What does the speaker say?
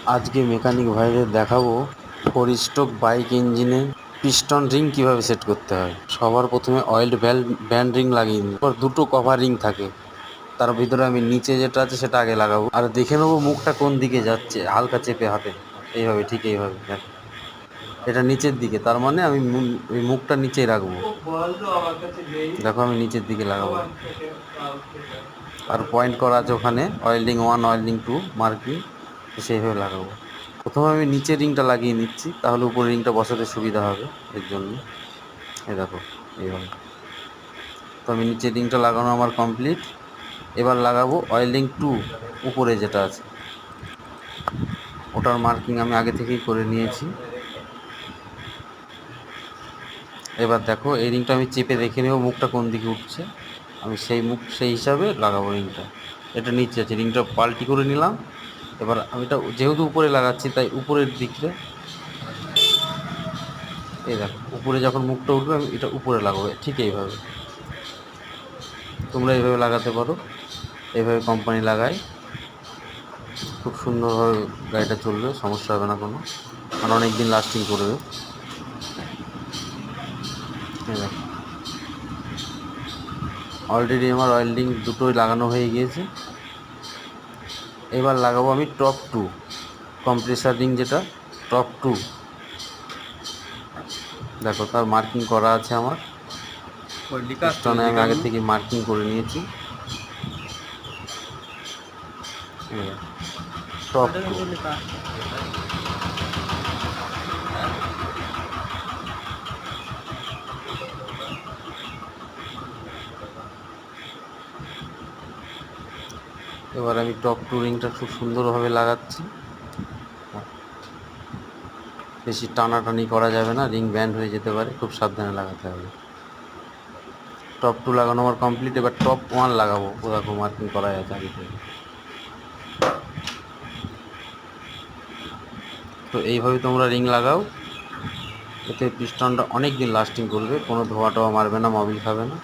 আজকে মেকানিক ভাইদের দেখাবো 4 স্ট্রোক বাইক ইঞ্জিনে পিস্টন রিং কিভাবে সেট করতে হয়। সবার প্রথমে অয়েল ব্যান্ড রিং লাগিয়ে নিই, তারপর দুটো কভার রিং থাকে, তার ভিতরে আমি নিচে যেটা আছে সেটা আগে লাগাবো। আর দেখে নেবো মুখটা কোন দিকে যাচ্ছে, হালকা চেপে হাতে এইভাবে, ঠিক এইভাবে দেখো, এটা নিচের দিকে, তার মানে আমি ওই মুখটা নিচেই রাখবো। দেখো আমি নিচের দিকে লাগাবো, আর পয়েন্ট করা আছে ওখানে ওয়েল্ডিং 1 ওয়েল্ডিং 2 মার্কিং, সেইভাবে লাগাবো। প্রথমে আমি নিচের রিংটা লাগিয়ে নিচ্ছি, তাহলে উপরের রিংটা বসাতে সুবিধা হবে এর জন্য। এই দেখো এইভাবে। তো আমি নিচের রিংটা লাগানো আমার কমপ্লিট। এবার লাগাবো ওয়েল্ডিং 2 উপরে যেটা আছে, ওটার মার্কিং আমি আগে থেকেই করে নিয়েছি। এবার দেখো এই রিংটা আমি চেপে দেখে নেব মুখটা কোন দিকে উঠছে, আমি সেই হিসাবে লাগাবো রিংটা। এটা নিচে আছে, রিংটা পাল্টি করে নিলাম। এবার আমি এটা যেহেতু উপরে লাগাচ্ছি তাই উপরের দিকটা, এই দেখো উপরে যখন মুখটা উঠবে আমি এটা উপরে লাগাবো, ঠিক এইভাবে। তোমরা এইভাবে লাগাতে পারো, এইভাবে কোম্পানি লাগায়, খুব সুন্দরভাবে গাড়িটা চলবে, সমস্যা হবে না কোনো, আর অনেক দিন লাস্টিং করবে। এই দেখো অলরেডি আমার ওয়েল্ডিং দুটোই লাগানো হয়ে গিয়েছে। এবার লাগাবো আমি টপ 2 কম্প্রেসার রিং, যেটা টপ 2। দেখো তার মার্কিং করা আছে আমার পিস্টনে, আমি আগে থেকে মার্কিং করে নিয়েছি। টপ 2। এবার আমি টপ 2 রিংটা খুব সুন্দরভাবে লাগাচ্ছি। বেশি টানাটানি করা যাবে না, রিং ব্যান্ড হয়ে যেতে পারে, খুব সাবধানে লাগাতে হবে। টপ 2 লাগানো আমার কমপ্লিট। এবার টপ 1 লাগাবো, ও দেখো মার্কিং করা আছে আগে থেকে। তো এইভাবে তোমরা রিং লাগাও, এতে পিস্টনটা অনেক দিন লাস্টিং করবে, কোনো ধোয়া টোয়া মারবে না, মোবিল খাবে না।